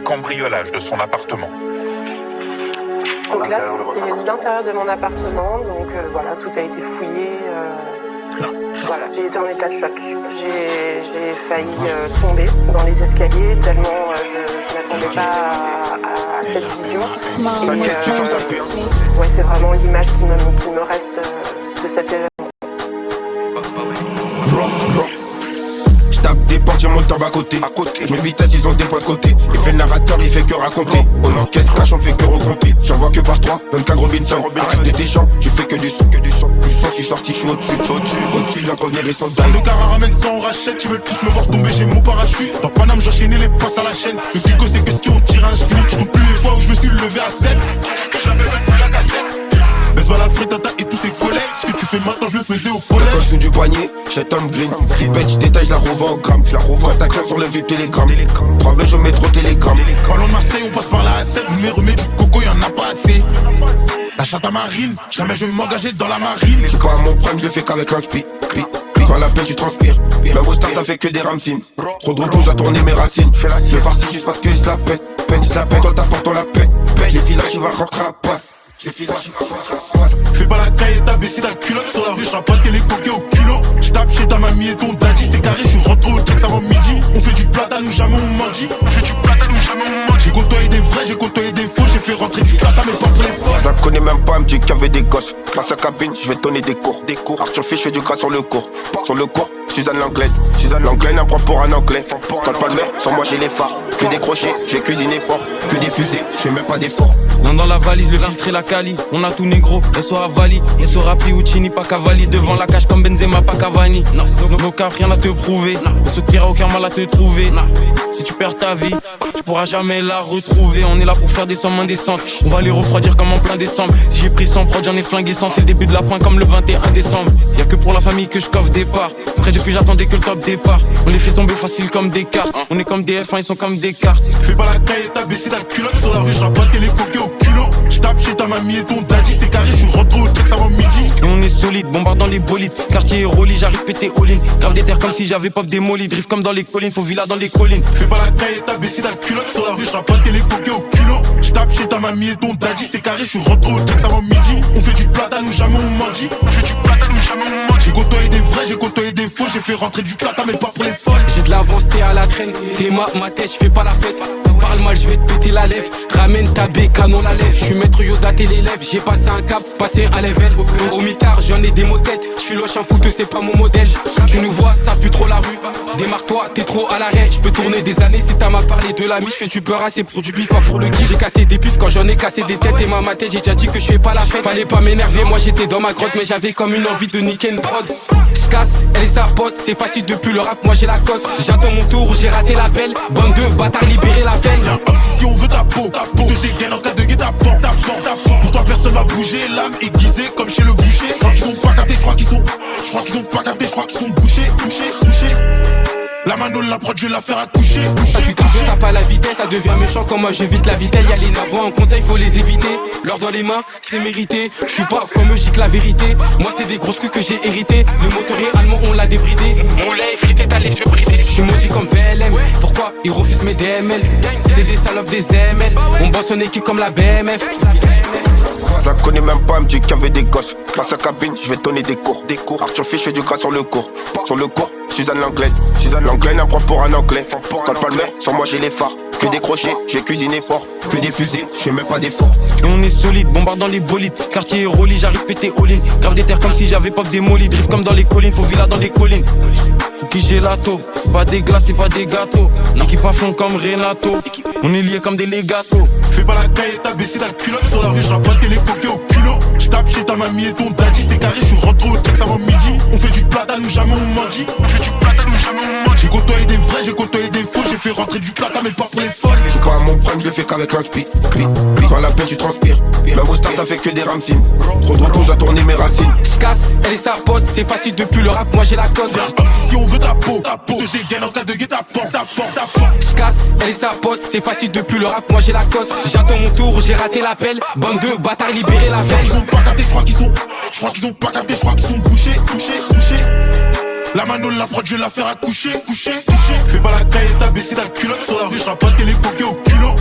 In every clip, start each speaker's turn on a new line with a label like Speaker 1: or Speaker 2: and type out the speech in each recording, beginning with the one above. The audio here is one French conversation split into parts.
Speaker 1: cambriolage de son appartement.
Speaker 2: Donc là, c'est l'intérieur de mon appartement, donc voilà, tout a été fouillé. Voilà, j'ai été en état de choc. J'ai failli tomber dans les escaliers tellement je n'attendais pas à cette vision. Ouais, c'est vraiment l'image qui me reste de cet événement.
Speaker 3: J'tape des portes, j'ai mon tabac à côté. Mes vitesses, ils ont des points de côté. Il fait le narrateur, il fait que raconter. On encaisse cash, on fait que regrouper. J'en vois que par trois, donne qu'un Robinson. Arrête de tes chants, tu fais que du son. Du son, je suis sorti, je suis au-dessus. Au-dessus, j'en revenir les soldats.
Speaker 4: Le car ramène ça, on rachète. Tu veux tous me voir tomber, j'ai mon parachute. Dans Paname, j'enchaînais les passes à la chaîne. Le pico, c'est question, on tire un schmitt. Je compte plus les fois où je me suis levé à 7. Que j'avais même plus la cassette. Baisse-moi la fritata et tous tes collègues. Ce que tu fais maintenant, je le faisais au collège. Quand sous du poignet, j'ai Tom Green. Ripette, j'détaille, j'la revends au gramme. Quand ta classe sur le VIP Telegram. 3 B, je mets trop Telegram. Ballon de Marseille, on passe par la A7. Mais remets du coco, y'en a pas assez. La chatte à marine, jamais je vais m'engager dans la marine. J'suis pas à mon prime, je le fais qu'avec un spi. Quand la paix, tu transpires. Même au star, ça fait que des ramsines. Trop de repos, j'ai tourné mes racines. Je farcis juste parce que je la pète. Quand t'apportes, on la pète. J'ai filé, tu vas rentrer à poil. Fais pas la caille et t'as baissé ta culotte. Sur la rue, j'rappe pas les coquets au kilo. J'tape chez ta mamie et ton daddy. C'est carré, j'suis rentré au check avant midi. On fait du platane ou jamais on mordit. J'ai côtoyé des vrais, j'ai côtoyé des faux. J'ai fait rentrer du platane mais pas pour les folles. Je la connais même pas, elle me dit qu'il y avait des gosses. Passe à cabine, je vais donner des cours. Arthur Fish, je fais du gras sur le cours. Suzanne l'anglaise n'apprend pour un anglais. Quand le palmer, sans moi j'ai les phares. Que des crochets, j'ai cuisiné fort. Que des fusées, je fais même pas d'efforts.
Speaker 5: Non dans la valise, le filtre et la cali. On a tout négro, SO à Vali, SO Rapi ou Chini, pas Cavalli. Devant la cage comme Benzema, pas Cavani. Nos cas, rien à te prouver. Ce qui aura aucun mal à te trouver. Si tu perds ta vie, tu pourras jamais la retrouver. On est là pour faire des sommes indécentes. On va les refroidir comme en plein décembre. Si j'ai pris 100 prod, j'en ai flingué 100. C'est le début de la fin comme le 21 décembre. Y'a que pour la famille que je coffre des parts. Près depuis j'attendais que le top départ. On les fait tomber facile comme des cartes. On est comme des F1, ils sont comme des cartes.
Speaker 4: Fais pas la caille et t'as baissé ta culotte. Sur la rue, j'rappe pas les coquets au culot. J'tape chez ta mamie et ton daddy. C'est carré, j'suis rentré au check avant midi.
Speaker 5: Et on est solide, bombardant les bolides. Quartier Rolly, j'arrive pété all-in. Grave des terres comme si j'avais pop démoli. Drift comme dans les collines, faut villa dans les collines.
Speaker 4: Fais pas la caille et t'as baissé ta culotte. Sur la rue, j'rappe pas les coquets au culot. J'tape chez ta mamie et ton daddy. C'est carré, j'suis rentré au check avant midi. On fait du platane ou jamais on mordit. J'ai côtoyé des vrais, j'ai côtoyé des faux. J'ai fait rentrer du platane mais pas pour les folles.
Speaker 6: J'ai de l'avance, t'es à la traîne. T'es ma tête, j'fais pas la fête. Parle mal, je vais te péter la lèvre. Ramène ta bécane, la lèvre. J'suis maître Yoda, t'es l'élève. J'ai passé un cap, passé un level. Au mitard, j'en ai des mots têtes. J'suis loche un foot, c'est pas mon modèle. Tu nous vois, ça pue trop la rue. Démarre-toi, t'es trop à l'arrêt. J'peux tourner des années si t'as mal parlé de la miche. Fais du peur assez pour du bif, pas pour le kiff. J'ai cassé des pifs quand j'en ai cassé des têtes. Et ma tête, j'ai déjà dit que j'fais pas la fête. Fallait pas m'énerver, moi j'étais dans ma grotte. Mais j'avais comme une envie de niquer une prod. J'casse, elle et sa pote, c'est facile depuis le rap, moi j'ai la cote. J'attends mon tour, j'ai raté l'appel. Bande de bâtards, libérer la veine.
Speaker 4: Si on veut ta peau, que j'ai gain en cas de guet-apens. Pour toi personne va bouger, l'âme aiguisée comme chez le boucher. Je crois qu'ils ont pas capté, je crois qu'ils sont bouchés. La mano, la prod, je vais la faire accoucher.
Speaker 6: Tu tapes à la vitesse, ça devient méchant comme moi j'évite la vitesse. Y'a les navons en conseil, faut les éviter. L'or dans les mains, c'est mérité. Je suis pas comme eux, j'ai que la vérité. Moi c'est des grosses couilles que j'ai hérité. Le moteur est allemand, on l'a débridé. Mon lait est frité, t'as les yeux bridés. Je suis maudit comme VLM. Pourquoi ils refusent mes DML? C'est des salopes des ML. On bosse en équipe comme la BMF.
Speaker 3: Je la connais même pas, elle me dit qu'il y avait des gosses. Passe à cabine, je vais donner des cours. Arthur Fish, je fais du gras sur le cours. Suzanne l'anglaise n'apprend pour un anglais. Quand le palmer, sans moi j'ai les phares. Que des crochets, j'ai cuisiné fort. Que des fusées, je fais même pas d'efforts.
Speaker 5: Et on est solide, bombardant les bolides. Quartier Rolly, j'arrive pété all-in. Grave des terres comme si j'avais pop démoli. Drift comme dans les collines, faut villa dans les collines. Pour qui gelato, c'est pas des glaces, c'est pas des gâteaux. Équipe à fond comme Renato. On est liés comme des légatos.
Speaker 4: Fais pas la caille et t'as baissé ta culotte. Sur la rue, j'rappe pas les coquets au culot. J'tape chez ta mamie et ton daddy. C'est carré, j'suis rentré au check avant midi. On fait du platane ou jamais on mordit. J'ai côtoyé des vrais, j'ai côtoyé des faux. J'ai fait rentrer du platane mais pas pour les folles.
Speaker 3: J'suis pas à mon prime, je le fais qu'avec un spi. Quand la paix, tu transpires. Même au star, ça fait que des ramsines. Trop de repos, j'ai tourné mes racines.
Speaker 6: J'casse, elle et sa pote, c'est facile depuis le rap, moi j'ai la cote.
Speaker 4: Si on veut ta peau, que j'ai gain en cas de guet-apens.
Speaker 6: J'casse, elle et sa pote, c'est facile depuis le rap, moi j'ai la cote. J'attends mon tour, j'ai raté l'appel. Bande de bâtards, libérer la veine.
Speaker 4: Ils ont pas capté, je crois qu'ils ont pas capté, je crois qu'ils sont bouchés. La mano, la prod, je vais la faire accoucher. Fais pas la caille et t'as baissé ta culotte. Sur la rue, j'rappe pas les coquets au culot.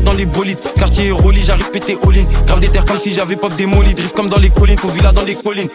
Speaker 5: dans les bolides. Quartier Rolly, j'arrive pété all-in. Grave des terres comme si j'avais pop démoli. Drift comme dans les collines, faut villa dans les collines.